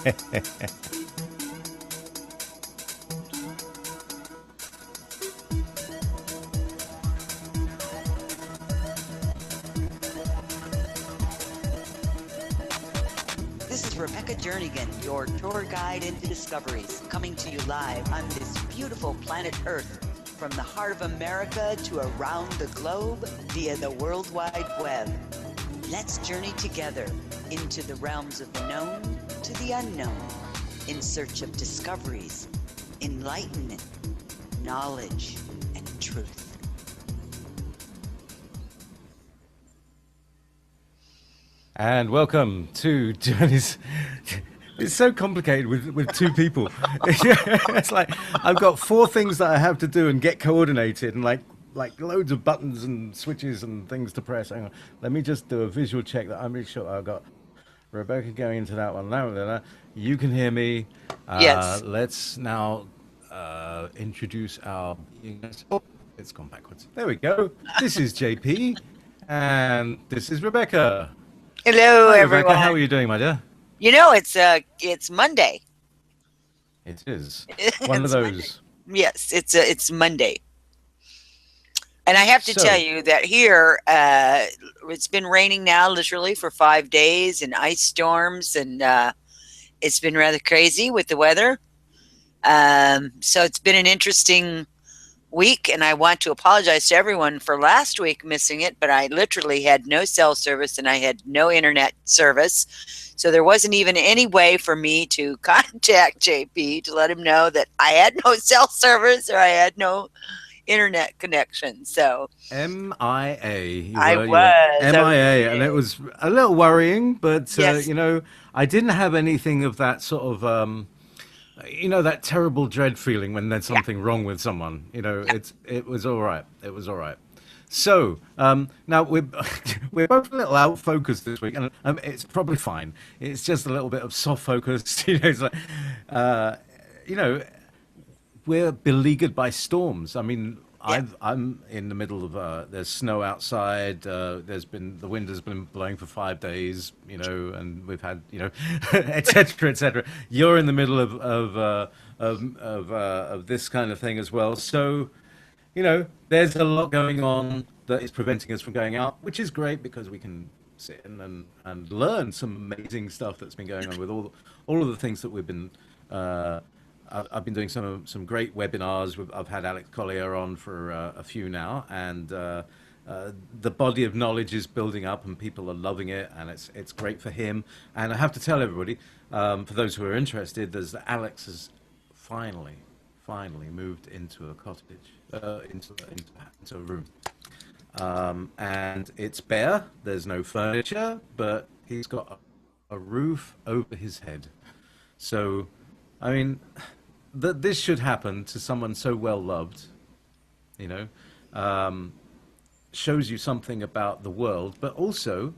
This is Rebecca Jernigan, your tour guide into discoveries, coming to you live on this beautiful planet Earth, from the heart of America to around the globe via the World Wide Web. Let's journey together into the realms of the known to the unknown, in search of discoveries, enlightenment, knowledge, and truth. And welcome to Journey's. It's so complicated with two people. It's like I've got four things that I have to do and get coordinated, and like loads of buttons and switches and things to press. Hang on, let me just do a visual check that I'm really sure I've got Rebecca going into that one. Now, you can hear me. Yes. Let's now introduce our. Oh, it's gone backwards. There we go. This is Jaypee, and this is Rebecca. Hello, Hi, everyone. Rebecca, how are you doing, my dear? You know, it's Monday. It is one of those. Monday. Yes, it's Monday. And I have to So- tell you that here, it's been raining now literally for 5 days, and ice storms, and it's been rather crazy with the weather. So it's been an interesting week, and I want to apologize to everyone for last week missing it, but I literally had no cell service and I had no internet service. So there wasn't even any way for me to contact Jaypee to let him know that I had no cell service or I had no internet connection. So MIA. I was MIA, and it was a little worrying, but Yes. I didn't have anything of that sort of that terrible dread feeling when there's something wrong with someone. It was all right. It was all right. So now we're we're both a little out focused this week, and it's probably fine. It's just a little bit of soft focus. It's like, we're beleaguered by storms. I mean, I'm in the middle of there's snow outside. The wind has been blowing for 5 days, and we've had, et cetera, et cetera. You're in the middle of this kind of thing as well. So, there's a lot going on that is preventing us from going out, which is great because we can sit in and learn some amazing stuff that's been going on with all of the things that we've been. I've been doing some great webinars. I've had Alex Collier on for a few now, and the body of knowledge is building up, and people are loving it, and it's great for him. And I have to tell everybody, for those who are interested, there's that Alex has finally moved into a cottage, into a room, and it's bare. There's no furniture, but he's got a roof over his head. So, I mean, this should happen to someone so well loved, shows you something about the world, but also,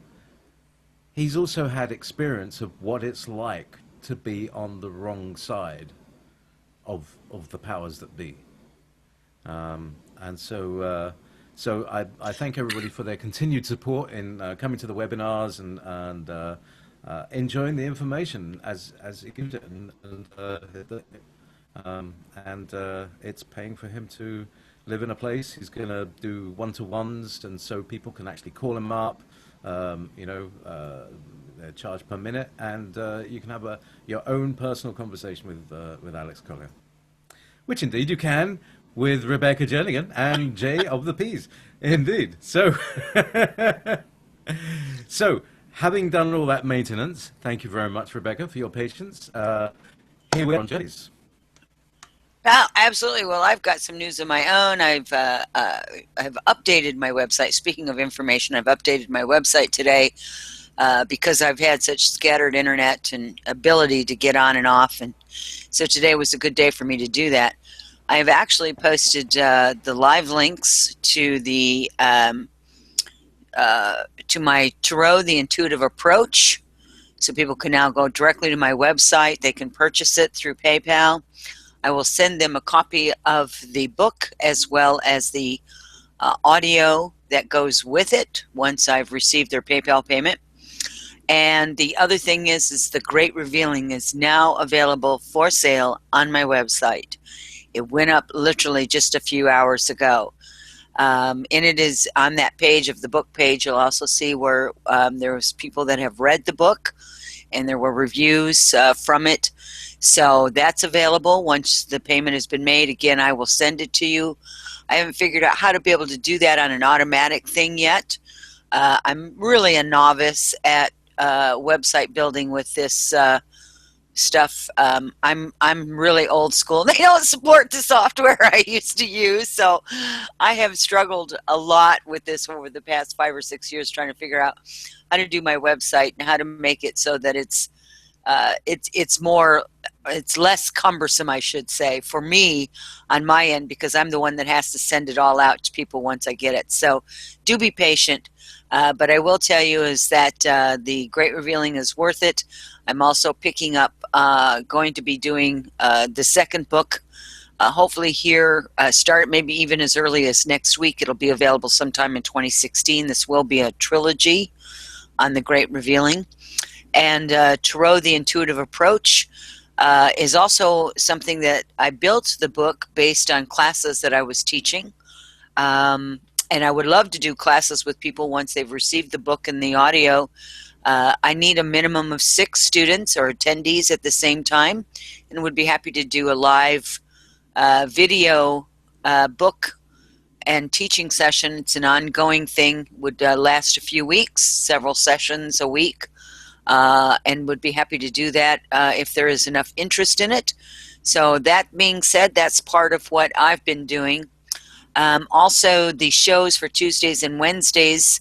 he's also had experience of what it's like to be on the wrong side of the powers that be. And so I thank everybody for their continued support in coming to the webinars and enjoying the information as it gives it, and it's paying for him to live in a place. He's going to do one-to-ones, and so people can actually call him up. They're charged per minute, and you can have your own personal conversation with Alex Collier, which indeed you can with Rebecca Jernigan and Jay of the Peas, indeed. So, having done all that maintenance, thank you very much, Rebecca, for your patience. Here we are on Jay's. Absolutely. Well, I've got some news of my own. I've updated my website. Speaking of information, I've updated my website today because I've had such scattered internet and ability to get on and off, and so today was a good day for me to do that. I've actually posted the live links to the to my Tarot, the Intuitive Approach, so people can now go directly to my website. They can purchase it through PayPal. I will send them a copy of the book as well as the audio that goes with it once I've received their PayPal payment. And the other thing is the Great Revealing is now available for sale on my website. It went up literally just a few hours ago. And it is on that page of the book page. You'll also see where there was people that have read the book, and there were reviews from it. So that's available once the payment has been made. Again, I will send it to you. I haven't figured out how to be able to do that on an automatic thing yet. I'm really a novice at website building with this stuff. I'm really old school. They don't support the software I used to use, so I have struggled a lot with this over the past 5 or 6 years, trying to figure out how to do my website and how to make it so that it's less cumbersome, I should say, for me on my end, because I'm the one that has to send it all out to people once I get it. So do be patient. But I will tell you is that the Great Revealing is worth it. I'm also picking up, going to be doing the second book. Hopefully here, start maybe even as early as next week. It'll be available sometime in 2016. This will be a trilogy on the Great Revealing. And Tarot, the Intuitive Approach, is also something that I built the book based on classes that I was teaching. And I would love to do classes with people once they've received the book and the audio. I need a minimum of 6 students or attendees at the same time, and would be happy to do a live video book and teaching session. It's an ongoing thing, would last a few weeks, several sessions a week, and would be happy to do that if there is enough interest in it. So that being said, that's part of what I've been doing. Also, the shows for Tuesdays and Wednesdays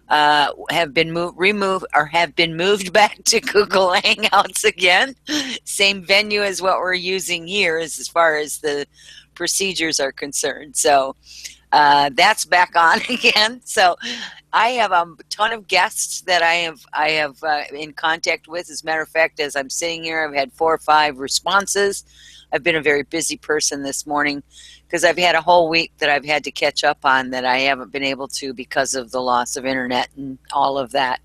have been moved back to Google Hangouts again. Same venue as what we're using here as far as the procedures are concerned. So that's back on again. So I have a ton of guests that I have in contact with. As a matter of fact, as I'm sitting here, I've had 4 or 5 responses. I've been a very busy person this morning because I've had a whole week that I've had to catch up on that I haven't been able to because of the loss of internet and all of that.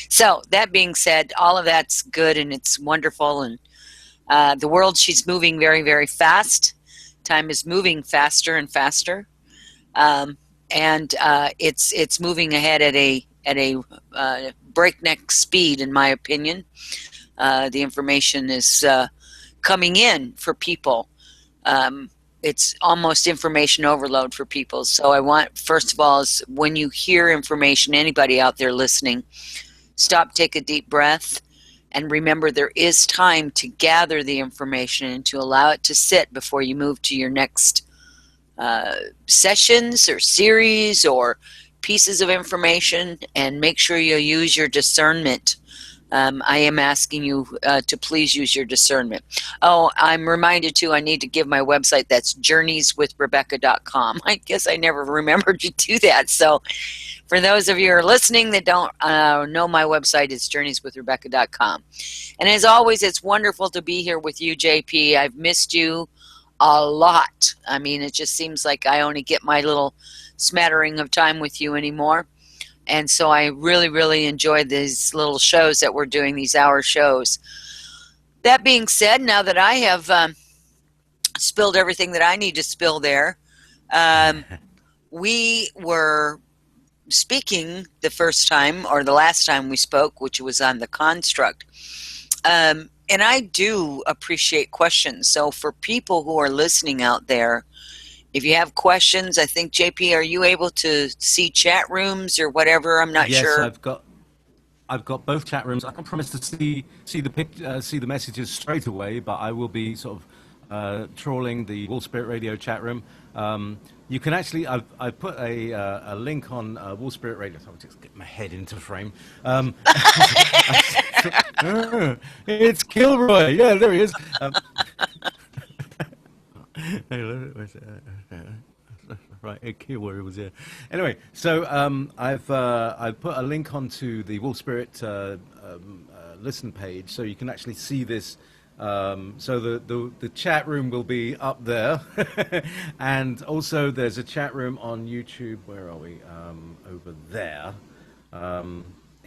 So that being said, all of that's good and it's wonderful. And the world, she's moving very, very fast. Time is moving faster and faster. And it's moving ahead at a breakneck speed, in my opinion. The information is coming in for people. It's almost information overload for people. So I want, first of all, is when you hear information, anybody out there listening, stop, take a deep breath, and remember there is time to gather the information and to allow it to sit before you move to your next sessions or series or pieces of information, and make sure you use your discernment. I am asking you to please use your discernment. Oh, I'm reminded too, I need to give my website. That's journeyswithrebecca.com. I guess I never remembered to do that. So for those of you who are listening that don't know my website, it's journeyswithrebecca.com. And as always, it's wonderful to be here with you, Jaypee. I've missed you a lot. I mean, it just seems like I only get my little smattering of time with you anymore. And so I really, really enjoy these little shows that we're doing, these hour shows. That being said, now that I have spilled everything that I need to spill there, we were speaking the first time, or the last time we spoke, which was on the construct. And I do appreciate questions. So for people who are listening out there, if you have questions, I think, Jaypee, are you able to see chat rooms or whatever? I'm not sure. Yes, I've got both chat rooms. I can't promise to see the messages straight away, but I will be sort of trawling the Wall Spirit Radio chat room. You can actually, I've put a link on Wall Spirit Radio. So I'll just get my head into frame. It's Kilroy. Yeah, there he is. Right, Kilroy was here. Anyway, so I've put a link onto the Wolf Spirit listen page, so you can actually see this. So the chat room will be up there, and also there's a chat room on YouTube. Where are we? Over there.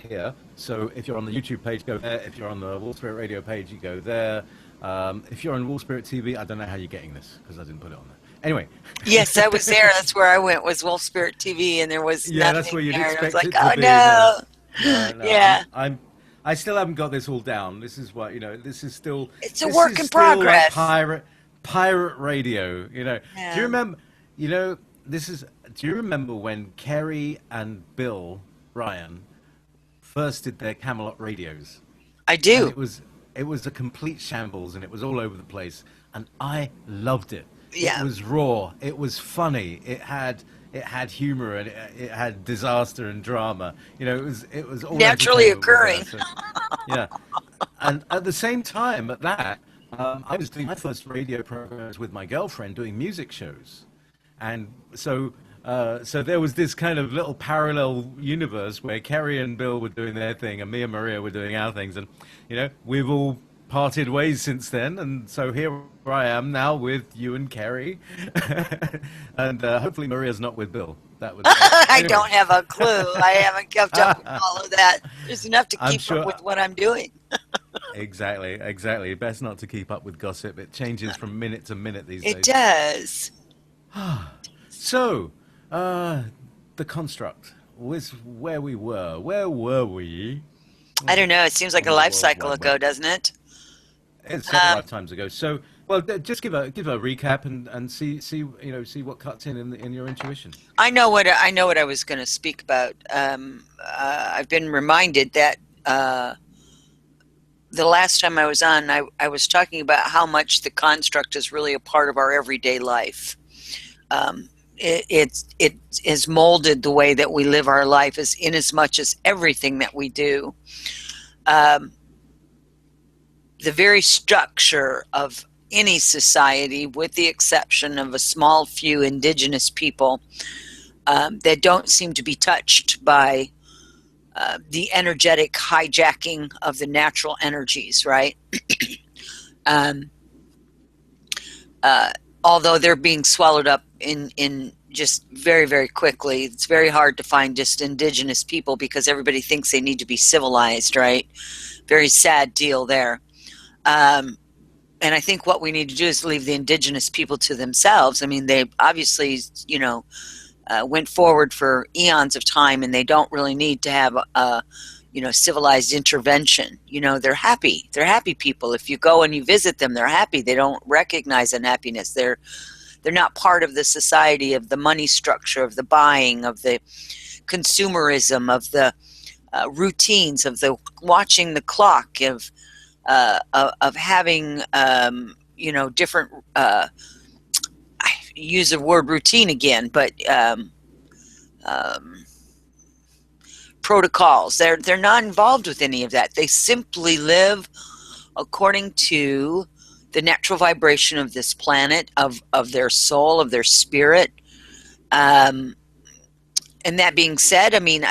here. So if you're on the YouTube page, go there. If you're on the Wall Spirit Radio page, you go there. If you're on Wall Spirit TV, I don't know how you're getting this because I didn't put it on there. Anyway. Yes, I was there. That's where I went, was Wolf Spirit TV, and there was Yeah, that's nothing where you'd there. And I was expect like, it to oh be. No, no. no. Yeah. I still haven't got this all down. This is what, this is still, It's a this work is in still like progress. pirate radio. Do you Yeah. remember? Do you remember when Kerry and Bill Ryan first did their Camelot radios? I And do. it was a complete shambles, and it was all over the place, and I loved it. It Yeah. was raw, it was funny, it had humor, and it had disaster and drama. It was all Naturally entertainment was there. occurring. So, yeah, and at the same time, at that, I was doing my first radio programs with my girlfriend, doing music shows, and so there was this kind of little parallel universe where Kerry and Bill were doing their thing, and me and Maria were doing our things, and we've all parted ways since then, and so here I am now with you and Kerry, and hopefully Maria's not with Bill. That would I anyway. don't have a clue. I haven't kept up with all of that. There's enough to I'm keep sure. up with what I'm doing. Exactly. Best not to keep up with gossip. It changes from minute to minute these It days. does. So, the construct was where we were. Where were we? I don't know. It seems like a On the life World cycle Wide ago, Web. doesn't it? It's several Um, lifetimes ago. So, well, just give a recap and see what cuts in your intuition. I know what I was going to speak about. I've been reminded that the last time I was on, I was talking about how much the construct is really a part of our everyday life. It has molded the way that we live our life, as in as much as everything that we do. Um, the very structure of any society, with the exception of a small few indigenous people that don't seem to be touched by the energetic hijacking of the natural energies, right? um, Although they're being swallowed up in just very, very quickly. It's very hard to find just indigenous people because everybody thinks they need to be civilized, right? Very sad deal there. And I think what we need to do is leave the indigenous people to themselves. I mean, they obviously, went forward for eons of time, and they don't really need to have civilized intervention. They're happy. They're happy people. If you go and you visit them, they're happy. They don't recognize unhappiness. They're not part of the society of the money structure, of the buying, of the consumerism, of the routines, of the watching the clock, of having different. I use the word routine again, but um, protocols. They're not involved with any of that. They simply live according to the natural vibration of this planet, of their soul, of their spirit. And that being said, I mean,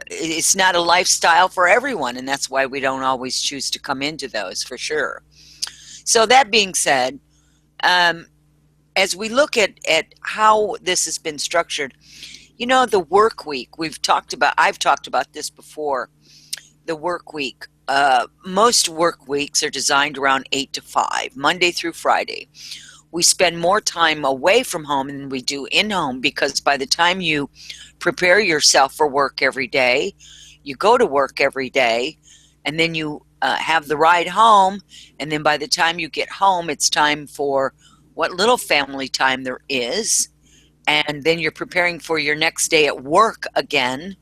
it's not a lifestyle for everyone, and that's why we don't always choose to come into those, for sure. So that being said, as we look at how this has been structured, the work week, I've talked about this before, the work week. Most work weeks are designed around 8 to 5, Monday through Friday. We spend more time away from home than we do in home, because by the time you prepare yourself for work every day, you go to work every day, and then you have the ride home, and then by the time you get home, it's time for what little family time there is, and then you're preparing for your next day at work again.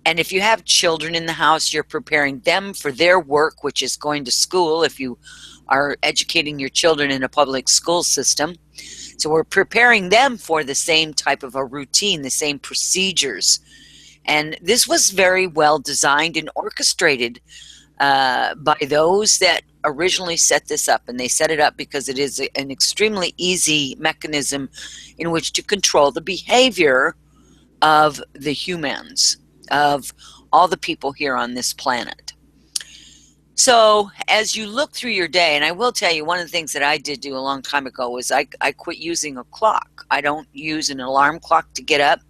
And if you have children in the house, you're preparing them for their work, which is going to school if you are educating your children in a public school system. So we're preparing them for the same type of a routine, the same procedures. And this was very well designed and orchestrated by those that originally set this up. And they set it up because it is an extremely easy mechanism in which to control the behavior of the humans, of all the people here on this planet. So as you look through your day, and I will tell you, one of the things that I did do a long time ago was I quit using a clock. I don't use an alarm clock to get up.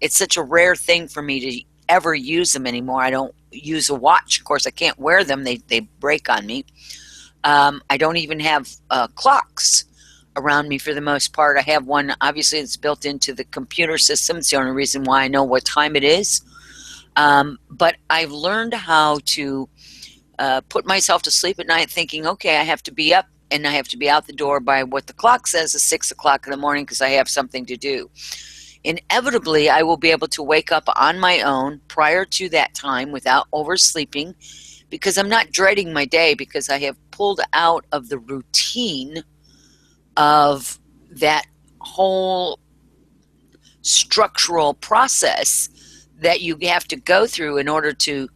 It's such a rare thing for me ever use them anymore. I don't use a watch. Of course, I can't wear them. They break on me. I don't even have clocks around me for the most part. I have one, obviously, it's built into the computer system. It's the only reason why I know what time it is. But I've learned how to put myself to sleep at night thinking, okay, I have to be up and I have to be out the door by what the clock says is 6 o'clock in the morning because I have something to do. Inevitably, I will be able to wake up on my own prior to that time without oversleeping because I'm not dreading my day because I have pulled out of the routine of that whole structural process that you have to go through in order to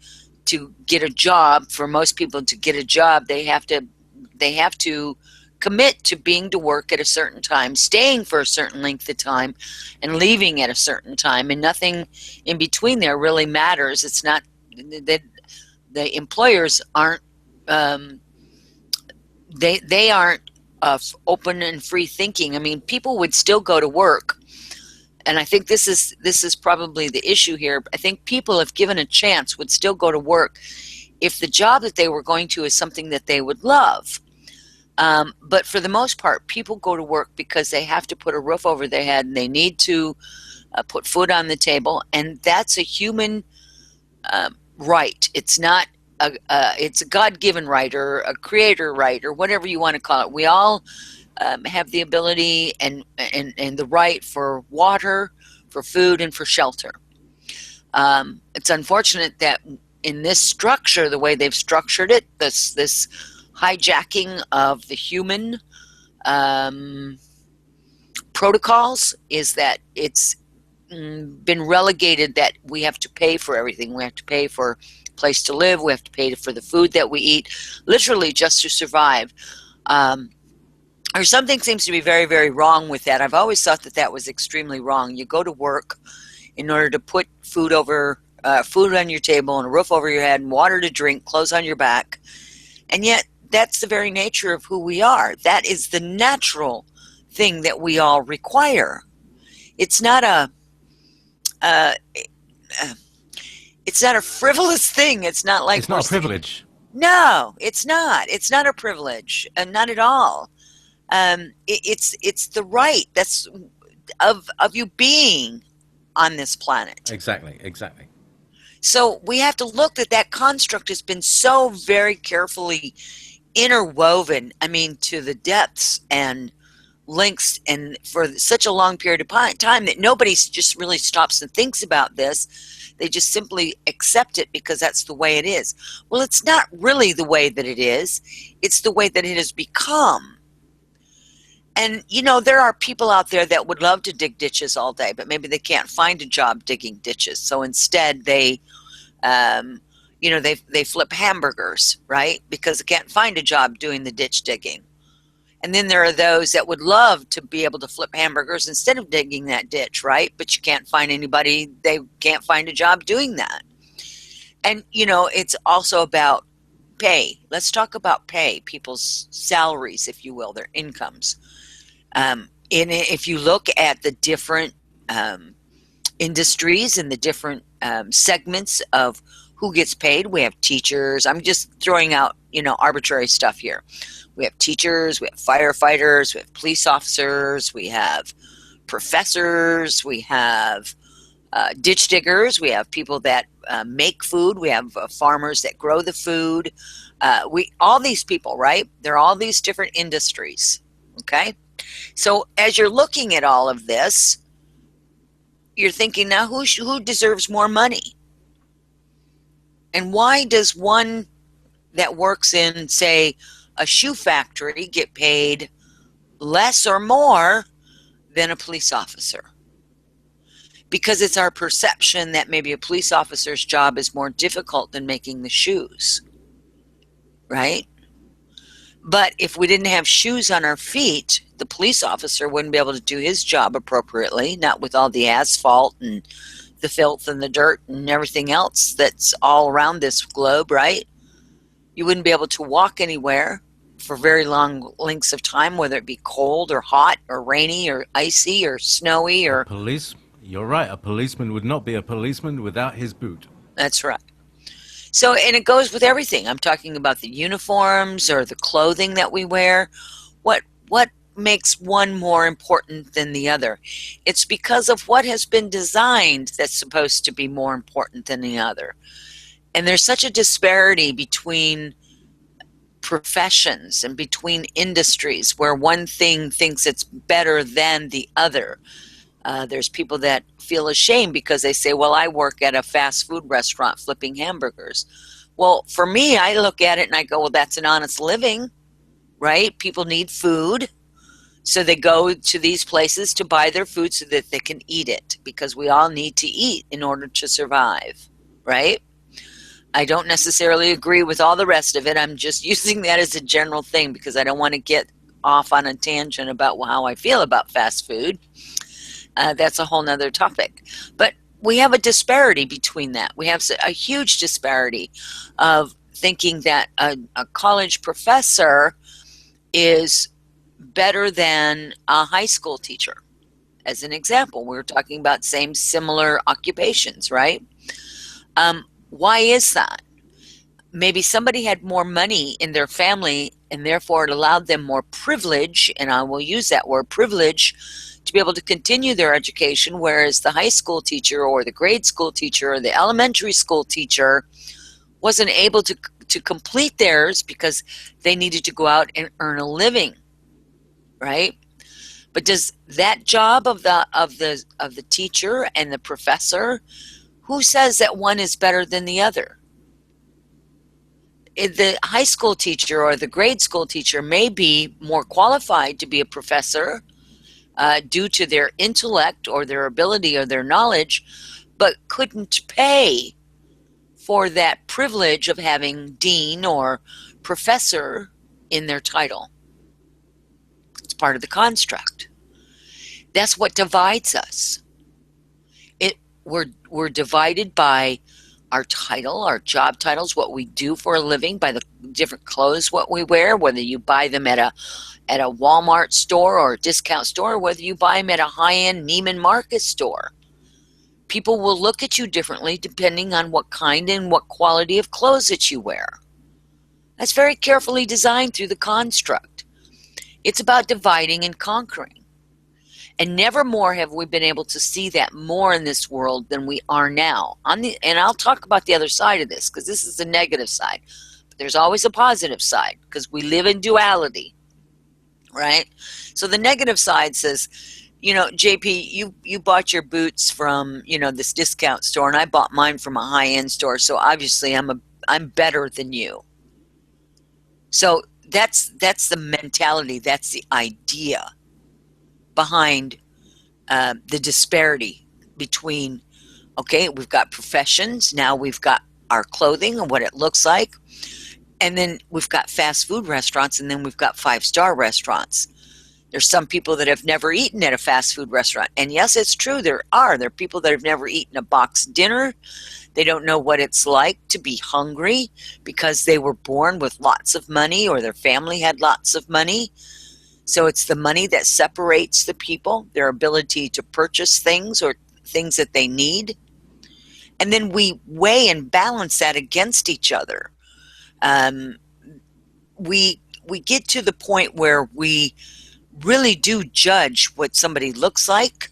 get a job. For most people to get a job, they have to commit to being to work at a certain time, staying for a certain length of time, and leaving at a certain time, and nothing in between there really matters. It's not that the employers aren't they aren't open and free thinking. I mean, people would still go to work, and I think this is probably the issue here. I think people, if given a chance, would still go to work if the job that they were going to is something that they would love. But for the most part, people go to work because they have to put a roof over their head and they need to put food on the table, and that's a human right. It's not it's a God-given right or a creator right or whatever you want to call it. We all have the ability and the right for water, for food, and for shelter. It's unfortunate that in this structure, the way they've structured it, this hijacking of the human protocols, is that it's been relegated that we have to pay for everything. We have to pay for a place to live. We have to pay for the food that we eat, literally just to survive. Or something seems to be very, very wrong with that. I've always thought that that was extremely wrong. You go to work in order to put food on your table and a roof over your head and water to drink, clothes on your back, and yet that's the very nature of who we are. That is the natural thing that we all require. It's not a frivolous thing. It's not like it's not a privilege. No, it's not. It's not a privilege, not at all. It's the right that's of you being on this planet. Exactly. So we have to look at that construct has been so very carefully interwoven, I mean, to the depths and lengths, and for such a long period of time that nobody just really stops and thinks about this. They just simply accept it because that's the way it is. Well, it's not really the way that it is. It's the way that it has become. And, you know, there are people out there that would love to dig ditches all day, but maybe they can't find a job digging ditches. So instead they they flip hamburgers, right? Because they can't find a job doing the ditch digging. And then there are those that would love to be able to flip hamburgers instead of digging that ditch, right? But you can't find anybody, they can't find a job doing that. And, you know, it's also about pay. Let's talk about pay, people's salaries, if you will, their incomes. If you look at the different industries and the different segments of who gets paid, we have teachers. I'm just throwing out, arbitrary stuff here. We have teachers, we have firefighters, we have police officers, we have professors, we have ditch diggers, we have people that make food, we have farmers that grow the food. All these people, right? There are all these different industries, okay? So as you're looking at all of this, you're thinking, now who deserves more money? And why does one that works in, say, a shoe factory get paid less or more than a police officer? Because it's our perception that maybe a police officer's job is more difficult than making the shoes, right? But if we didn't have shoes on our feet, the police officer wouldn't be able to do his job appropriately, not with all the asphalt and the filth and the dirt and everything else that's all around this globe, right? You wouldn't be able to walk anywhere for very long lengths of time, whether it be cold or hot or rainy or icy or snowy or... You're right. A policeman would not be a policeman without his boot. That's right. So, and it goes with everything. I'm talking about the uniforms or the clothing that we wear. What makes one more important than the other? It's because of what has been designed that's supposed to be more important than the other. And there's such a disparity between professions and between industries where one thing thinks it's better than the other. There's people that feel ashamed because they say, well, I work at a fast food restaurant flipping hamburgers. Well, for me, I look at it and I go, well, that's an honest living, right? People need food. So they go to these places to buy their food so that they can eat it, because we all need to eat in order to survive, right? I don't necessarily agree with all the rest of it. I'm just using that as a general thing because I don't want to get off on a tangent about how I feel about fast food. That's a whole nother topic. But we have a disparity between that. We have a huge disparity of thinking that a college professor is better than a high school teacher. As an example, we're talking about similar occupations, right? Why is that? Maybe somebody had more money in their family and therefore it allowed them more privilege, and I will use that word privilege, to be able to continue their education, whereas the high school teacher or the grade school teacher or the elementary school teacher wasn't able to complete theirs because they needed to go out and earn a living, right? But does that job of the teacher and the professor, who says that one is better than the other? The high school teacher or the grade school teacher may be more qualified to be a professor due to their intellect or their ability or their knowledge, but couldn't pay for that privilege of having dean or professor in their title. It's part of the construct. That's what divides us. We're divided by our title, our job titles, what we do for a living, by the different clothes what we wear, whether you buy them at a Walmart store or a discount store, whether you buy them at a high-end Neiman Marcus store. People will look at you differently depending on what kind and what quality of clothes that you wear. That's very carefully designed through the construct. It's about dividing and conquering. And never more have we been able to see that more in this world than we are now. And I'll talk about the other side of this, because this is the negative side. But there's always a positive side, because we live in duality, right? So the negative side says, Jaypee, you bought your boots from, this discount store, and I bought mine from a high-end store, so obviously I'm better than you. So that's the mentality, that's the idea behind the disparity between, okay, we've got professions, now we've got our clothing and what it looks like, and then we've got fast food restaurants, and then we've got 5-star restaurants. There's some people that have never eaten at a fast food restaurant, and yes, it's true, there are people that have never eaten a box dinner. They don't know what it's like to be hungry because they were born with lots of money or their family had lots of money. So it's the money that separates the people, their ability to purchase things or things that they need. And then we weigh and balance that against each other. We get to the point where we really do judge what somebody looks like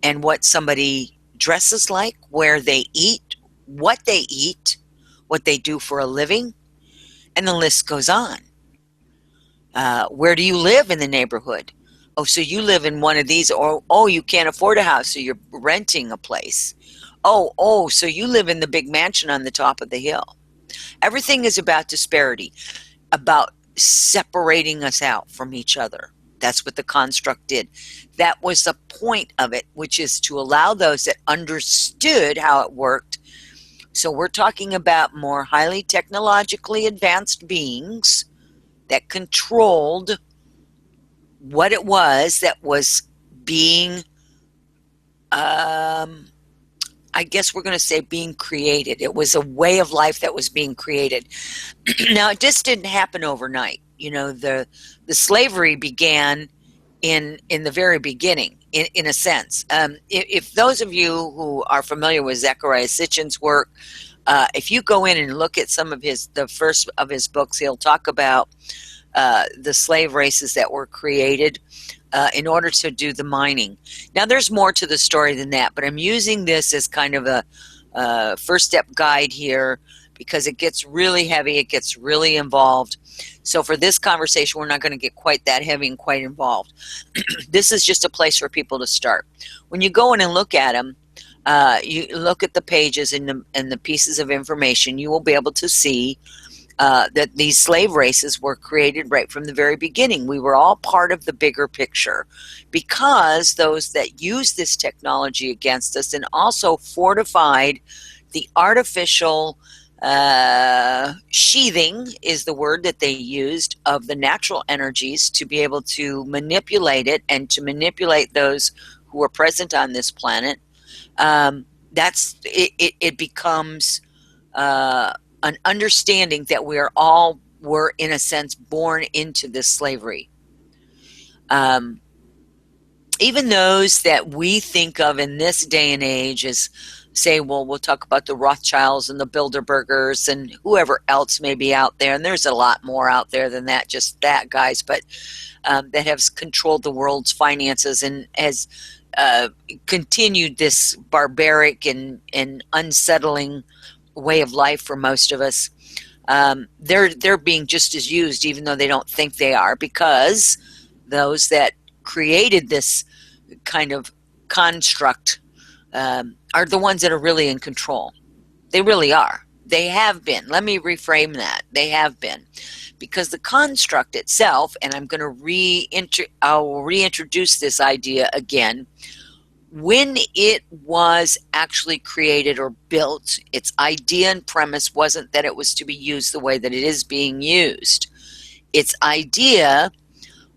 and what somebody dresses like, where they eat, what they do for a living, and the list goes on. Where do you live in the neighborhood? Oh, so you live in one of these, or oh, you can't afford a house, so you're renting a place. Oh, so you live in the big mansion on the top of the hill. Everything is about disparity, about separating us out from each other. That's what the construct did. That was the point of it, which is to allow those that understood how it worked. So we're talking about more highly technologically advanced beings that controlled what it was that was being, I guess we're going to say being created. It was a way of life that was being created. Now, it just didn't happen overnight. The slavery began in the very beginning, in a sense. If those of you who are familiar with Zecharia Sitchin's work, if you go in and look at some of the first of his books, he'll talk about the slave races that were created in order to do the mining. Now, there's more to the story than that, but I'm using this as kind of a first step guide here because it gets really heavy, it gets really involved. So for this conversation, we're not going to get quite that heavy and quite involved. This is just a place for people to start. When you go in and look at them, you look at the pages and the pieces of information, you will be able to see that these slave races were created right from the very beginning. We were all part of the bigger picture because those that used this technology against us and also fortified the artificial sheathing is the word that they used of the natural energies to be able to manipulate it and to manipulate those who were present on this planet. It becomes an understanding that were in a sense born into this slavery. Even those that we think of in this day and age as say, well, we'll talk about the Rothschilds and the Bilderbergers and whoever else may be out there. And there's a lot more out there than that, just that, guys, but that have controlled the world's finances and has continued this barbaric and unsettling way of life for most of us. They're being just as used, even though they don't think they are, because those that created this kind of construct are the ones that are really in control. They really are. They have been. Let me reframe that. They have been. Because the construct itself, and I'm going to I'll reintroduce this idea again, when it was actually created or built, its idea and premise wasn't that it was to be used the way that it is being used. Its idea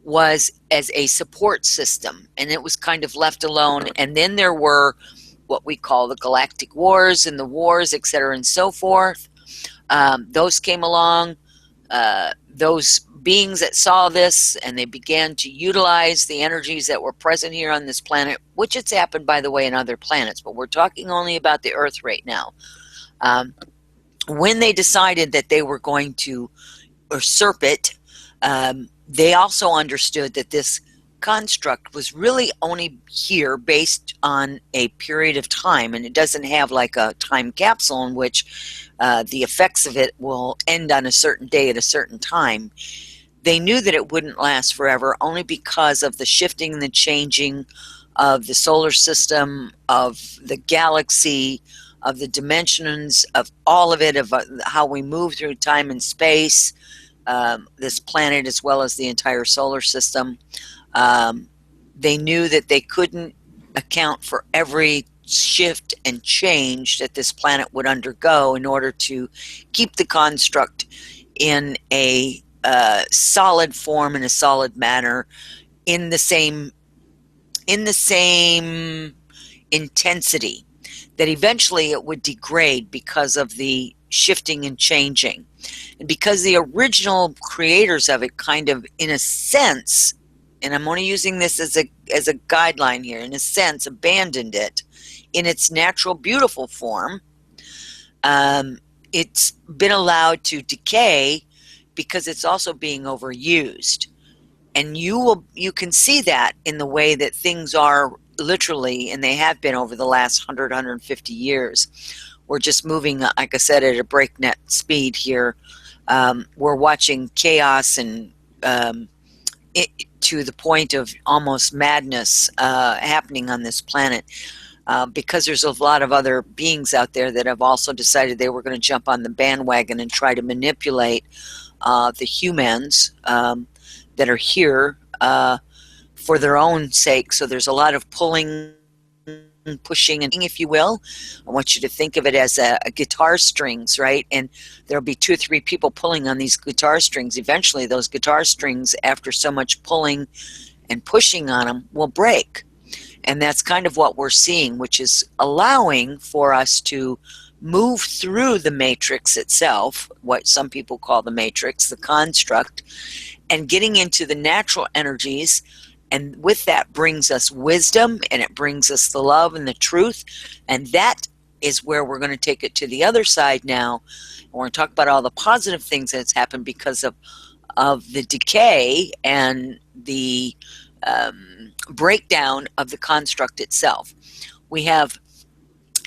was as a support system, and it was kind of left alone. And then there were what we call the galactic wars and the wars, et cetera, and so forth. Those came along. Those beings that saw this, and they began to utilize the energies that were present here on this planet, which it's happened, by the way, in other planets, but we're talking only about the Earth right now. When they decided that they were going to usurp it, they also understood that this construct was really only here based on a period of time, and it doesn't have like a time capsule in which the effects of it will end on a certain day at a certain time. They knew that it wouldn't last forever only because of the shifting and the changing of the solar system, of the galaxy, of the dimensions, of all of it, of how we move through time and space, this planet as well as the entire solar system. They knew that they couldn't account for every shift and change that this planet would undergo in order to keep the construct in a solid form, in a solid manner, in the same intensity, that eventually it would degrade because of the shifting and changing. And because the original creators of it kind of, in a sense, and I'm only using this as a guideline here, in a sense, abandoned it in its natural, beautiful form, it's been allowed to decay because it's also being overused. And you can see that in the way that things are literally, and they have been over the last 100, 150 years. We're just moving, like I said, at a breakneck speed here. We're watching chaos and to the point of almost madness happening on this planet, because there's a lot of other beings out there that have also decided they were going to jump on the bandwagon and try to manipulate the humans that are here for their own sake. So there's a lot of pulling, pushing, and if you will, I want you to think of it as a guitar strings, right? And there'll be 2 or 3 people pulling on these guitar strings. Eventually those guitar strings, after so much pulling and pushing on them, will break. And that's kind of what we're seeing, which is allowing for us to move through the matrix itself, what some people call the matrix, the construct, and getting into the natural energies And with that brings us wisdom, and it brings us the love and the truth. And that is where we're going to take it to the other side now. And we're going to talk about all the positive things that's happened because of the decay and the breakdown of the construct itself. We have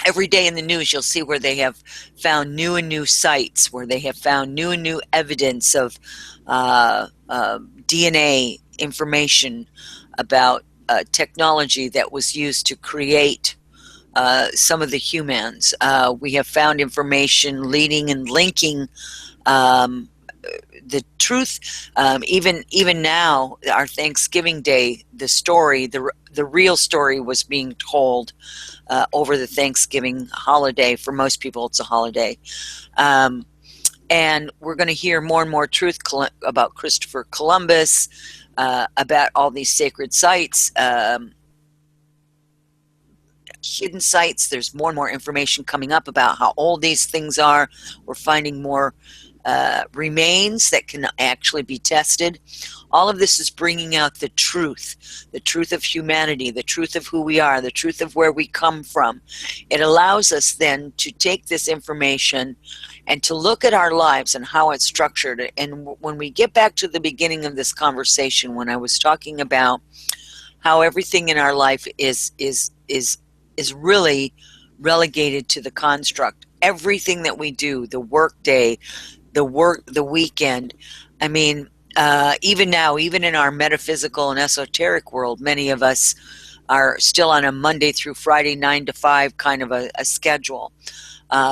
every day in the news, you'll see where they have found new and new sites, where they have found new and new evidence of DNA information about technology that was used to create some of the humans. We have found information leading and linking the truth. Even now, our Thanksgiving Day, the story, the real story was being told over the Thanksgiving holiday. For most people, it's a holiday. And we're going to hear more and more truth about Christopher Columbus, about all these sacred sites, hidden sites. There's more and more information coming up about how old these things are. We're finding more remains that can actually be tested. All of this is bringing out the truth of humanity, the truth of who we are, the truth of where we come from. It allows us then to take this information and to look at our lives and how it's structured. And when we get back to the beginning of this conversation, when I was talking about how everything in our life is really relegated to the construct, everything that we do, the work day, the weekend. I mean, even now, even in our metaphysical and esoteric world, many of us are still on a Monday through Friday 9 to 5 kind of a schedule,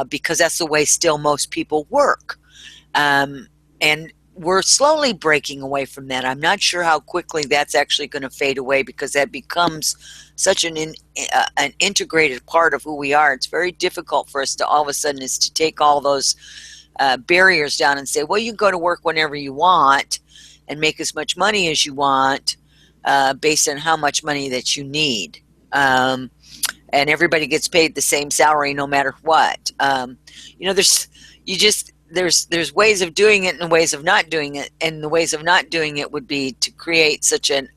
because that's the way still most people work. And we're slowly breaking away from that. I'm not sure how quickly that's actually going to fade away, because that becomes such an integrated part of who we are. It's very difficult for us to all of a sudden is to take all those barriers down and say, well, you can go to work whenever you want and make as much money as you want, based on how much money that you need. And everybody gets paid the same salary no matter what. There's ways of doing it and ways of not doing it. And the ways of not doing it would be to create such an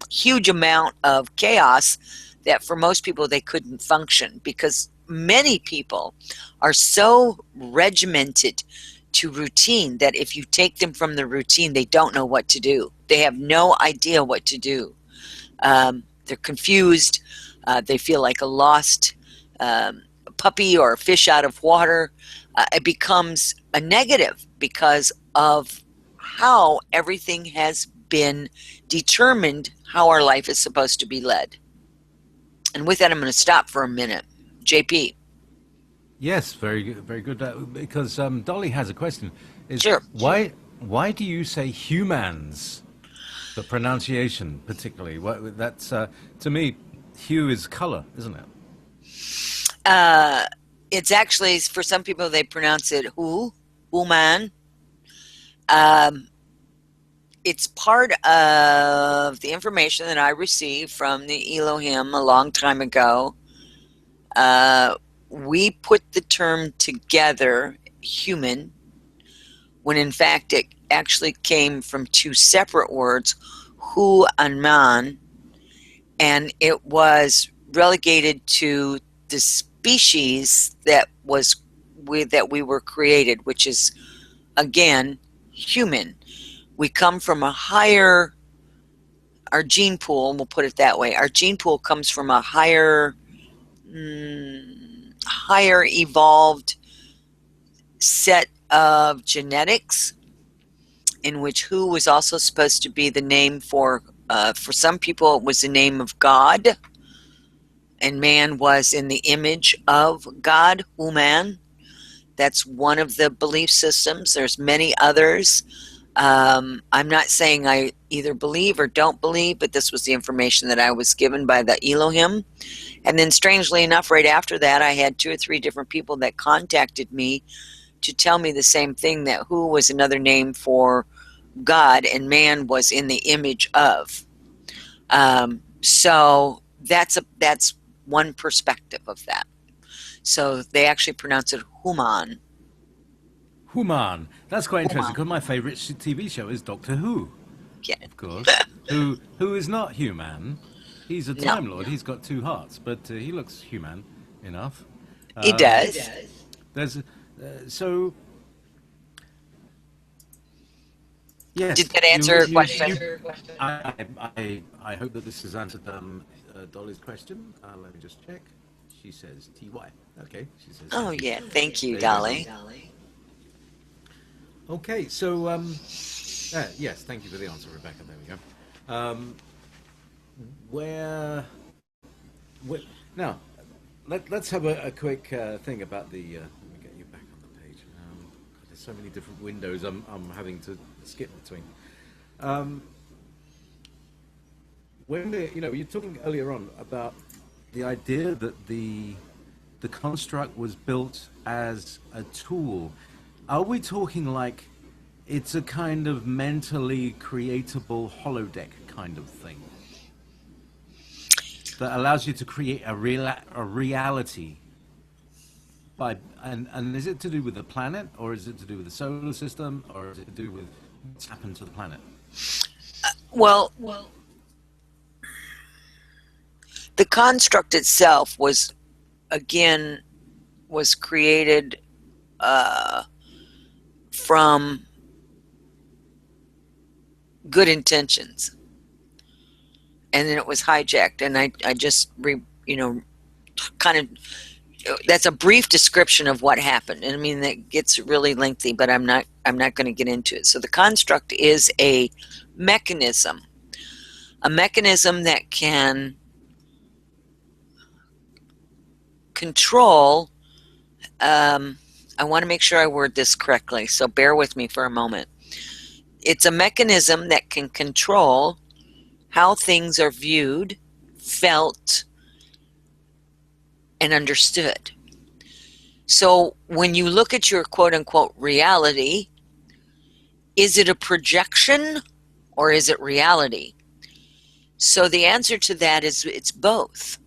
huge amount of chaos that for most people they couldn't function, because many people are so regimented to routine that if you take them from the routine, they don't know what to do. They have no idea what to do. They're confused. They feel like a lost puppy or a fish out of water. It becomes a negative because of how everything has been determined, how our life is supposed to be led. And with that, I'm going to stop for a minute. Jaypee. Yes, very good, very good. Because Dolly has a question. Sure. Why do you say humans? The pronunciation, particularly. That's to me, hue is color, isn't it? It's actually, for some people, they pronounce it human. It's part of the information that I received from the Elohim a long time ago. We put the term together, human, when in fact it actually came from two separate words, hu and man, and it was relegated to the species that we were created, which is, again, human. We come from a higher, our gene pool, we'll put it that way, our gene pool comes from a higher evolved set of genetics, in which who was also supposed to be the name for some people it was the name of God, and man was in the image of God, human. That's one of the belief systems. There's many others. I'm not saying I either believe or don't believe, but this was the information that I was given by the Elohim. And then strangely enough, right after that, I had 2 or 3 different people that contacted me to tell me the same thing, that who was another name for God and man was in the image of. So that's one perspective of that. So they actually pronounce it human. Human. That's quite interesting, because my favorite TV show is Doctor Who. Get it? of course, who is not human. He's a No, Time Lord. He's got two hearts, but he looks human enough. he does. There's so Did yes, that answer your question? I hope that this has answered Dolly's question. Let me just check. She says TY. Okay, she says Oh, thank you. yeah. Thank you, There you go, Dolly. Dolly. Okay, so yes, thank you for the answer, Rebecca. There we go. Where, where now? Let's have a quick thing about the. Let me get you back on the page. There's so many different windows I'm having to skip between. Um, when you're talking earlier on about the idea that the construct was built as a tool. Are we talking like it's a kind of mentally creatable holodeck kind of thing that allows you to create a reality and is it to do with the planet, or is it to do with the solar system, or is it to do with what's happened to the planet? Well, the construct itself again, was created from good intentions, and then it was hijacked. And I just kind of, that's a brief description of what happened. And I mean, that gets really lengthy, but I'm not going to get into it. So the construct is a mechanism that can control. I want to make sure I word this correctly, so bear with me for a moment. It's a mechanism that can control how things are viewed, felt, and understood. So when you look at your quote-unquote reality, is it a projection or is it reality? So the answer to that is it's both.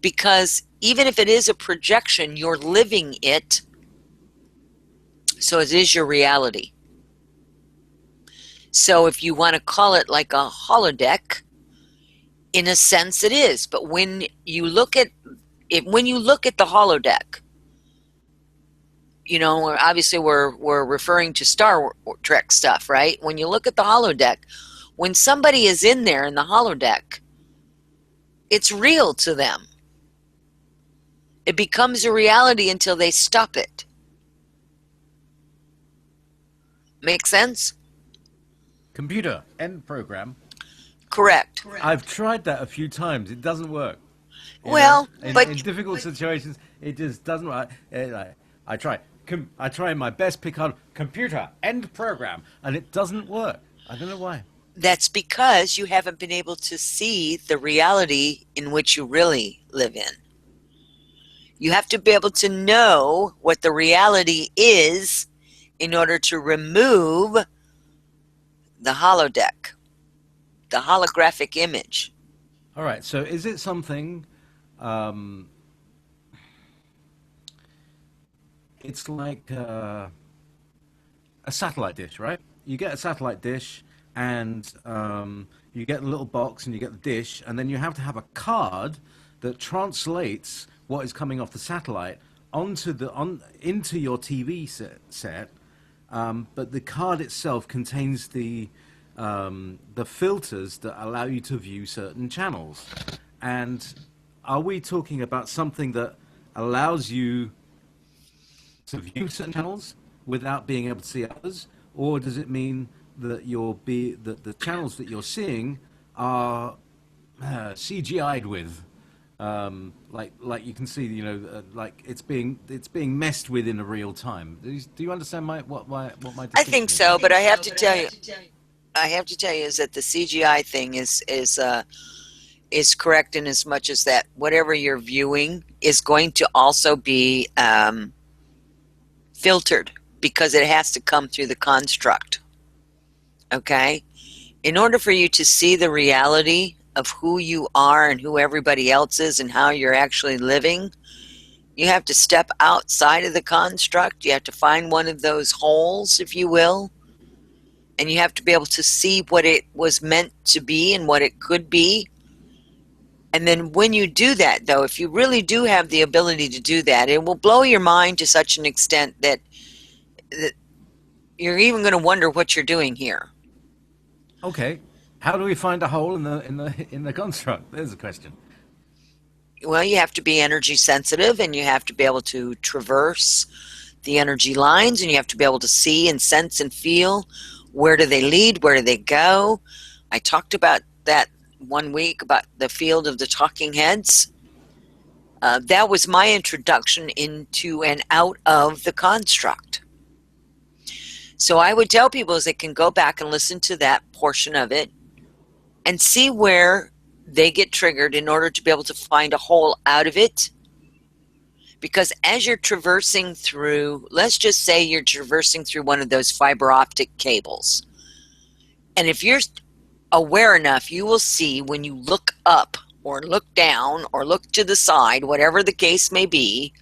Because even if it is a projection, you're living it, so it is your reality. So if you want to call it like a holodeck, in a sense it is. But when you look at it, when you look at the holodeck, obviously we're referring to Star Trek stuff, right? When you look at the holodeck, when somebody is in there in the holodeck, it's real to them. It becomes a reality until they stop it. Make sense? Computer, end program. Correct. I've tried that a few times. It doesn't work. Well, but in difficult situations, it just doesn't work. I try my best, pick on computer, end program, and it doesn't work. I don't know why. That's because you haven't been able to see the reality in which you really live in. You have to be able to know what the reality is in order to remove the holodeck, the holographic image. All right. So is it something? It's like a satellite dish, right? You get a satellite dish, and you get the little box, and you get the dish, and then you have to have a card that translates what is coming off the satellite into your TV set. But the card itself contains the filters that allow you to view certain channels. And are we talking about something that allows you to view certain channels without being able to see others, or does it mean that that the channels that you're seeing are CGI'd with? Like you can see, like it's being messed with in a real time. Do you understand what my distinction I think is? so, but I have to tell you, is that the CGI thing is correct in as much as that whatever you're viewing is going to also be filtered, because it has to come through the construct. Okay? In order for you to see the reality of who you are and who everybody else is and how you're actually living, you have to step outside of the construct. You have to find one of those holes, if you will, and you have to be able to see what it was meant to be and what it could be. And then when you do that, though, if you really do have the ability to do that, it will blow your mind to such an extent that you're even going to wonder what you're doing here. Okay. How do we find a hole in the construct? There's a question. Well, you have to be energy sensitive, and you have to be able to traverse the energy lines, and you have to be able to see and sense and feel where do they lead, where do they go. I talked about that one week about the field of the talking heads. That was my introduction into and out of the construct. So I would tell people is they can go back and listen to that portion of it and see where they get triggered in order to be able to find a hole out of it. Because as you're traversing through, let's just say you're traversing through one of those fiber optic cables. And if you're aware enough, you will see when you look up or look down or look to the side, whatever the case may be,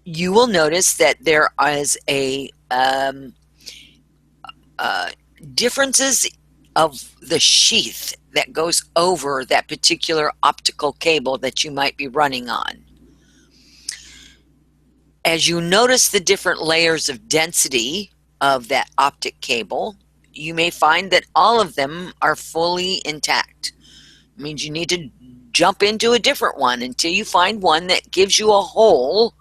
you will notice that there is a differences of the sheath that goes over that particular optical cable that you might be running on. As you notice the different layers of density of that optic cable, you may find that all of them are fully intact. It means you need to jump into a different one until you find one that gives you a hole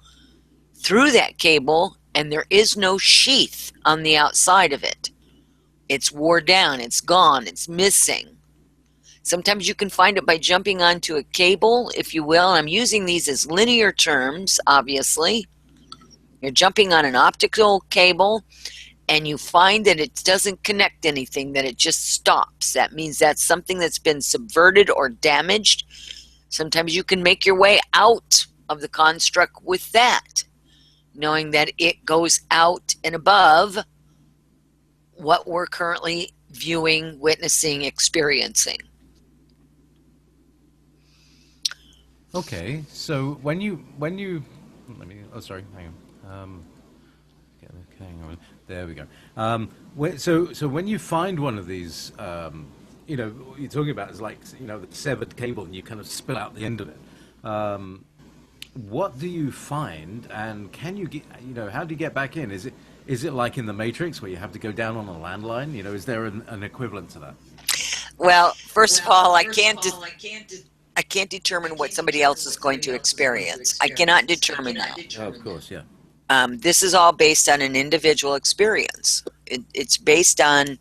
through that cable and there is no sheath on the outside of it. It's wore down, it's gone, it's missing. Sometimes you can find it by jumping onto a cable, if you will. I'm using these as linear terms, obviously. You're jumping on an optical cable and you find that it doesn't connect anything, that it just stops. That means that's something that's been subverted or damaged. Sometimes you can make your way out of the construct with that, knowing that it goes out and above what we're currently viewing, witnessing, experiencing. Okay, so when you let me, oh sorry, hang on. Hang on. There we go. So when you find one of these, what you're talking about is like, the severed cable, and you kind of spill out the end of it. What do you find, and can you get, how do you get back in? Is it like in the Matrix where you have to go down on a landline? Is there an equivalent to that? Well, first of all, I can't determine what somebody else is going to experience. I cannot determine that. Oh, of course, yeah. This is all based on an individual experience. It's based on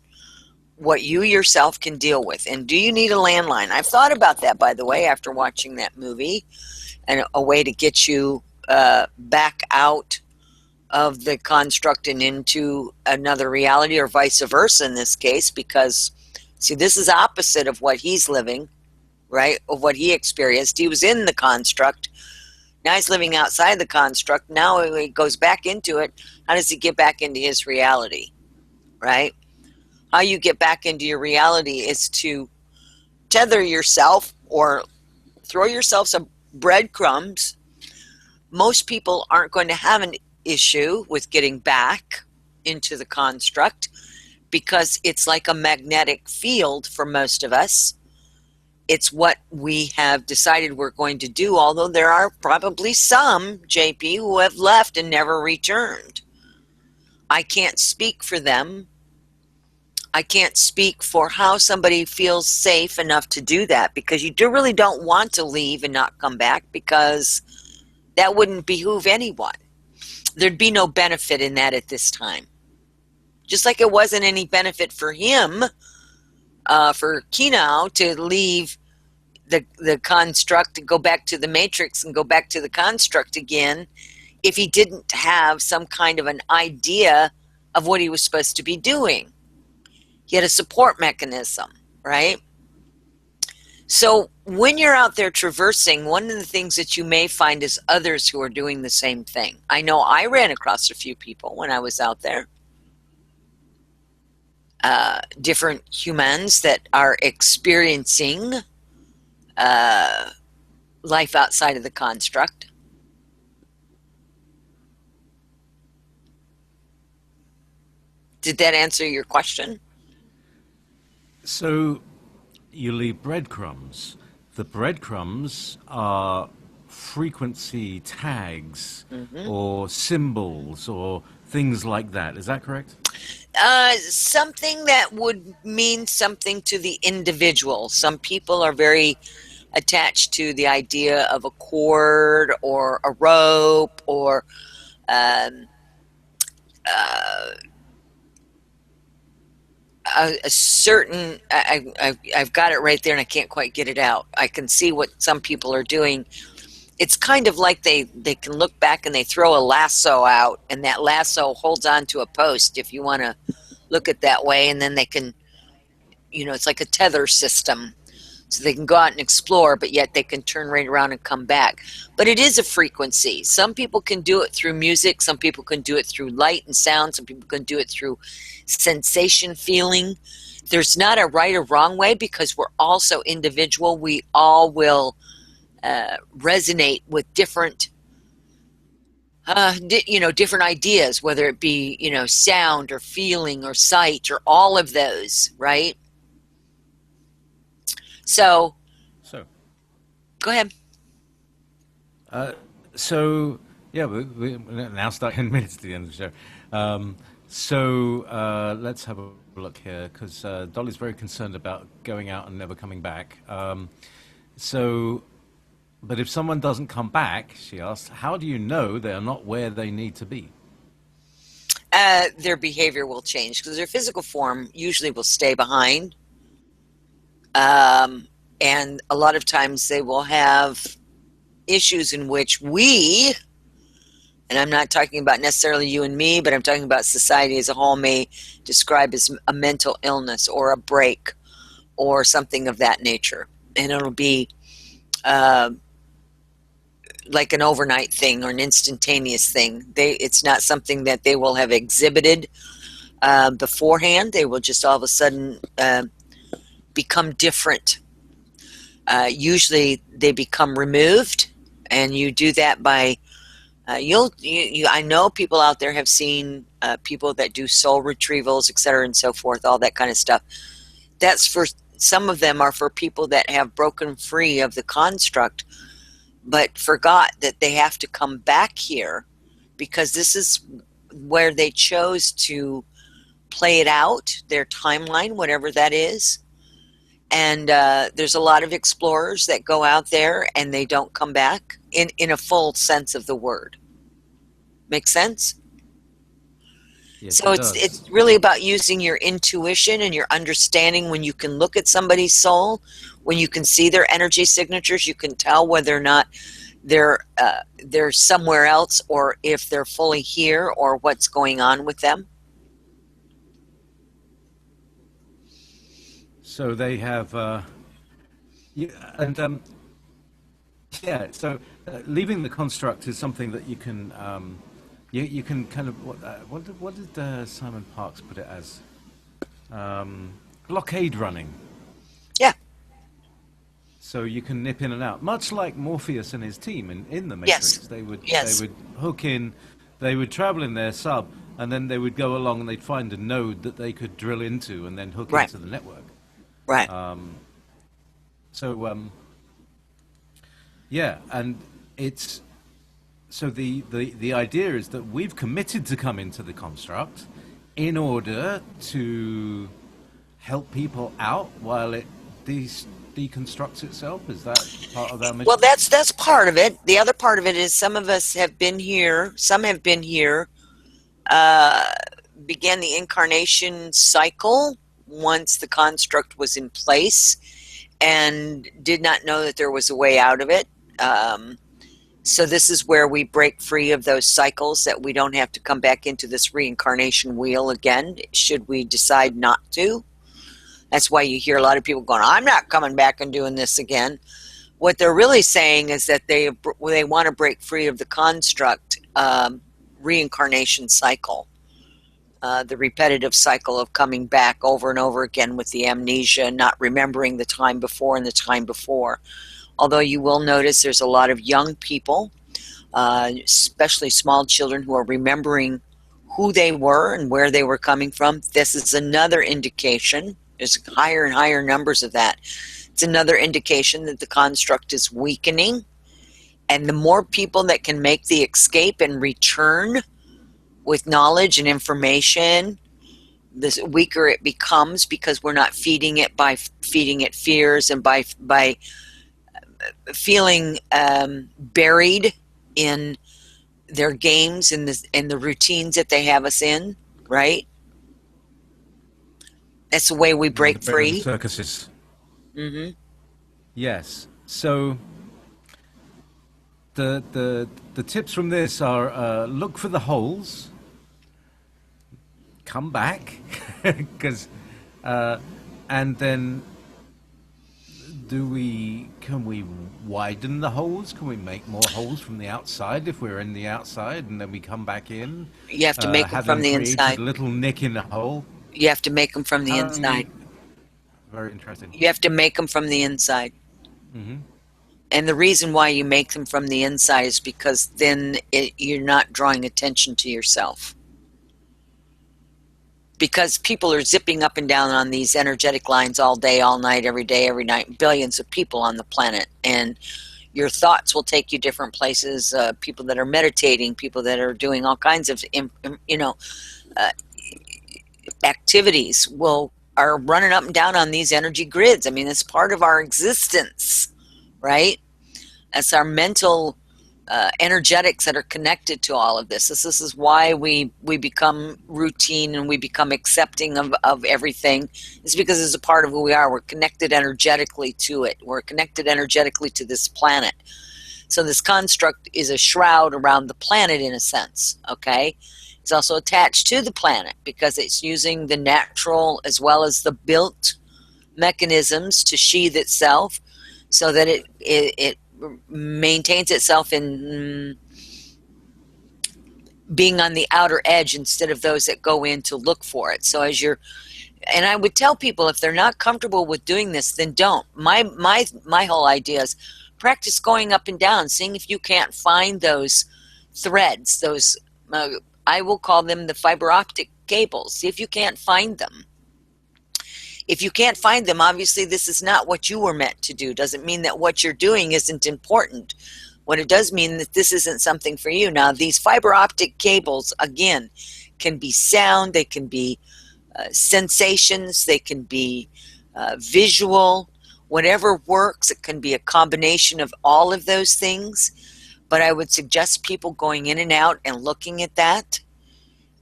what you yourself can deal with. And do you need a landline? I've thought about that, by the way, after watching that movie, and a way to get you back out of the construct and into another reality, or vice versa in this case, because, see, this is opposite of what he's living, right, of what he experienced. He was in the construct. Now he's living outside the construct. Now he goes back into it. How does he get back into his reality, right? How you get back into your reality is to tether yourself or throw yourself some breadcrumbs. Most people aren't going to have an issue with getting back into the construct because it's like a magnetic field for most of us. It's what we have decided we're going to do, although there are probably some, Jaypee, who have left and never returned. I can't speak for them. I can't speak for how somebody feels safe enough to do that, because you really don't want to leave and not come back, because that wouldn't behoove anyone. There'd be no benefit in that at this time. Just like it wasn't any benefit for him, for Kinao, to leave the construct and go back to the Matrix and go back to the construct again, if he didn't have some kind of an idea of what he was supposed to be doing. He had a support mechanism, right? So when you're out there traversing, one of the things that you may find is others who are doing the same thing. I know I ran across a few people when I was out there. Different humans that are experiencing life outside of the construct. Did that answer your question? So you leave breadcrumbs. The breadcrumbs are frequency tags Hmm. or symbols or things like that. Is that correct? Something that would mean something to the individual. Some people are very attached to the idea of a cord or a rope or um, uh, a certain. I've got it right there, and I can't quite get it out. I can see what some people are doing. It's kind of like they can look back and they throw a lasso out, and that lasso holds on to a post. If you want to look at that way, and then they can, it's like a tether system. So they can go out and explore, but yet they can turn right around and come back. But it is a frequency. Some people can do it through music. Some people can do it through light and sound. Some people can do it through sensation, feeling. There's not a right or wrong way because we're all so individual. We all will resonate with different different ideas, whether it be, sound or feeling or sight or all of those, right? So So, go ahead. uh, so yeah, we now start 10 minutes to the end of the show. Let's have a look here because Dolly's very concerned about going out and never coming back. So, but if someone doesn't come back, she asks, how do you know they're not where they need to be? Their behavior will change because their physical form usually will stay behind. And a lot of times they will have issues in which and I'm not talking about necessarily you and me, but I'm talking about society as a whole, may describe as a mental illness or a break or something of that nature. And it'll be uh, like an overnight thing or an instantaneous thing. It's not something that they will have exhibited beforehand. They will just all of a sudden become different. Usually they become removed, and you do that by I know people out there have seen people that do soul retrievals, et cetera, and so forth, all that kind of stuff. That's for some of them are for people that have broken free of the construct, but forgot that they have to come back here because this is where they chose to play it out, their timeline, whatever that is. And there's a lot of explorers that go out there and they don't come back in a full sense of the word. Make sense? Yes, So it it's does. really about using your intuition and your understanding. When you can look at somebody's soul, when you can see their energy signatures, you can tell whether or not they're somewhere else or if they're fully here or what's going on with them. So they have, and yeah. So leaving the construct is something that you can, you can kind of what did Simon Parks put it as? Blockade running. Yeah. So you can nip in and out, much like Morpheus and his team in the Yes. Matrix. They Yes. would hook in, they would travel in their sub, and then they would go along and they'd find a node that they could drill into and then hook Right. into the network. Right. So yeah, and it's so the idea is that we've committed to come into the construct in order to help people out while it deconstructs itself. Is that part of our Well, mission? that's part of it. The other part of it is some of us have been here. Some have been here. Uh, Began the incarnation cycle once the construct was in place, and did not know that there was a way out of it. So this is where we break free of those cycles, that we don't have to come back into this reincarnation wheel again, should we decide not to. That's why you hear a lot of people going, I'm not coming back and doing this again. What they're really saying is that they want to break free of the construct reincarnation cycle, the repetitive cycle of coming back over and over again with the amnesia, not remembering the time before and the time before. Although you will notice there's a lot of young people, especially small children, who are remembering who they were and where they were coming from. This is another indication. There's higher and higher numbers of that. It's another indication that the construct is weakening. And the more people that can make the escape and return with knowledge and information, the weaker it becomes, because we're not feeding it by feeding it fears and by feeling buried in their games and the routines that they have us in, right? That's the way we break free. Circuses. Mm-hmm. Yes. So the tips from this are look for the holes, come back, because and then can we widen the holes? Can we make more holes from the outside if we're in the outside, and then we come back in? You have to make them from the inside. A little nick in the hole. You have to make them from the inside. Very interesting. You have to make them from the inside. Mm-hmm. And the reason why you make them from the inside is because then you're not drawing attention to yourself. Because people are zipping up and down on these energetic lines all day, all night, every day, every night. Billions of people on the planet. And your thoughts will take you different places. People that are meditating, people that are doing all kinds of, activities are running up and down on these energy grids. I mean, it's part of our existence, right? That's our mental energetics that are connected to all of this. This is why we become routine and we become accepting of everything. It's because it's a part of who we are. We're connected energetically to it. We're connected energetically to this planet. So this construct is a shroud around the planet in a sense, okay? It's also attached to the planet because it's using the natural as well as the built mechanisms to sheathe itself so that it maintains itself in being on the outer edge instead of those that go in to look for it. So and I would tell people, if they're not comfortable with doing this, then don't. My whole idea is practice going up and down, seeing if you can't find those threads, those I will call them the fiber optic cables. See if you can't find them. If you can't find them, obviously this is not what you were meant to do. Doesn't mean that what you're doing isn't important. What it does mean that this isn't something for you. Now, these fiber optic cables, again, can be sound, they can be sensations, they can be visual, whatever works. It can be a combination of all of those things. But I would suggest people going in and out and looking at that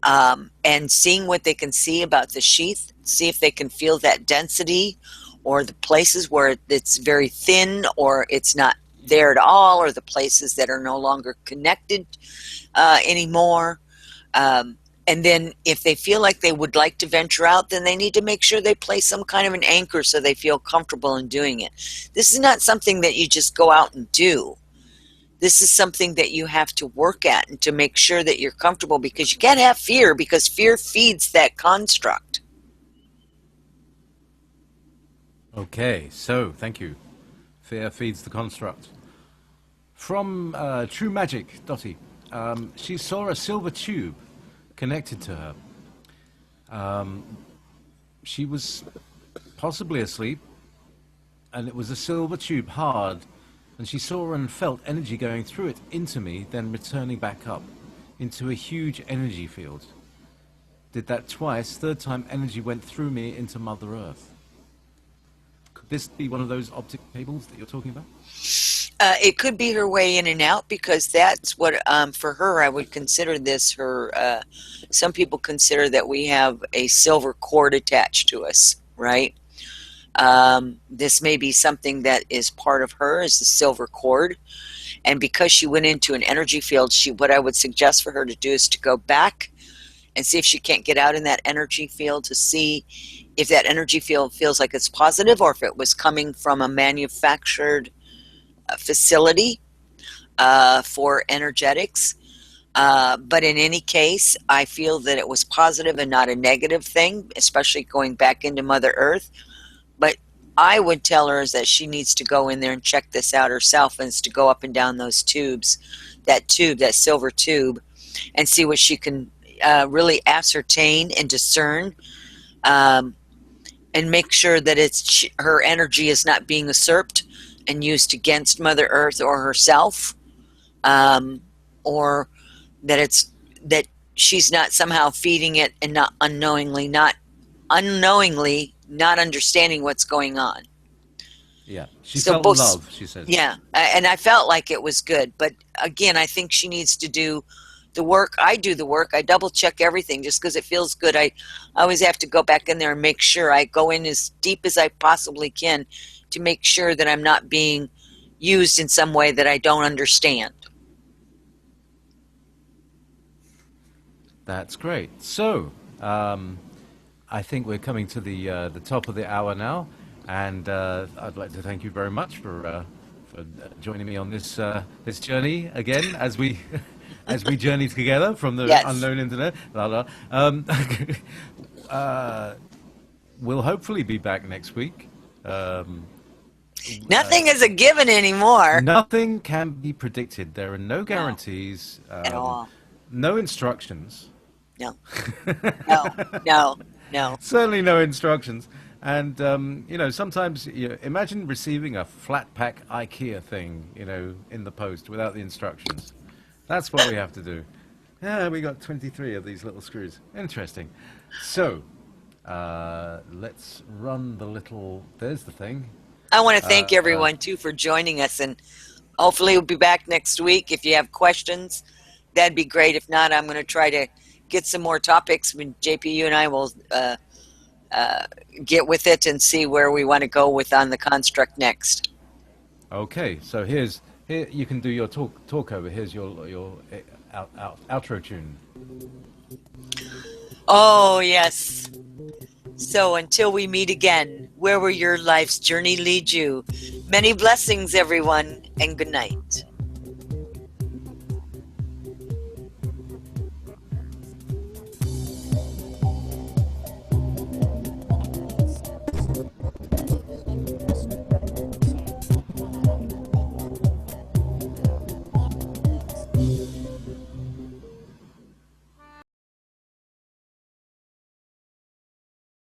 and seeing what they can see about the sheath, see if they can feel that density or the places where it's very thin or it's not there at all, or the places that are no longer connected anymore. And then if they feel like they would like to venture out, then they need to make sure they place some kind of an anchor so they feel comfortable in doing it. This is not something that you just go out and do. This is something that you have to work at and to make sure that you're comfortable, because you can't have fear, because fear feeds that construct. Okay, so thank you. Fear feeds the construct. From True Magic, Dottie, she saw a silver tube connected to her. She was possibly asleep, and it was a silver tube, hard. And she saw and felt energy going through it into me, then returning back up into a huge energy field. Did that twice. Third time, energy went through me into Mother Earth. Could this be one of those optic cables that you're talking about? It could be her way in and out, because that's what, for her, I would consider this her, some people consider that we have a silver cord attached to us, right? This may be something that is part of her, is the silver cord. And because she went into an energy field, what I would suggest for her to do is to go back and see if she can't get out in that energy field, to see if that energy field feels like it's positive, or if it was coming from a manufactured facility for energetics. But in any case, I feel that it was positive and not a negative thing, especially going back into Mother Earth. But I would tell her is that she needs to go in there and check this out herself, and is to go up and down those tubes, that silver tube, and see what she can really ascertain and discern, um, and make sure that her energy is not being usurped and used against Mother Earth or herself, or that she's not somehow feeding it and not unknowingly not understanding what's going on. Yeah, she felt love, she says. Yeah, and I felt like it was good. But again, I think she needs to do the work. I do the work. I double check everything just because it feels good. I always have to go back in there and make sure I go in as deep as I possibly can to make sure that I'm not being used in some way that I don't understand. That's great. So, I think we're coming to the top of the hour now, and I'd like to thank you very much for joining me on this journey again as we as we journey together from the Yes. unknown internet. We'll hopefully be back next week. Nothing is a given anymore. Nothing can be predicted. There are no guarantees At all. no instructions. No. No. No. No. Certainly no instructions. And, sometimes, imagine receiving a flat pack IKEA thing, in the post without the instructions. That's what we have to do. Yeah, we got 23 of these little screws. Interesting. So, let's run the little... There's the thing. I want to thank everyone, too, for joining us. And hopefully we'll be back next week. If you have questions, that'd be great. If not, I'm going to try to get some more topics. Jaypee, you and I will get with it and see where we want to go with on the construct next. Okay, so here you can do your talk over. Here's your outro tune. Oh, yes. So until we meet again, where will your life's journey lead you? Many blessings, everyone, and good night.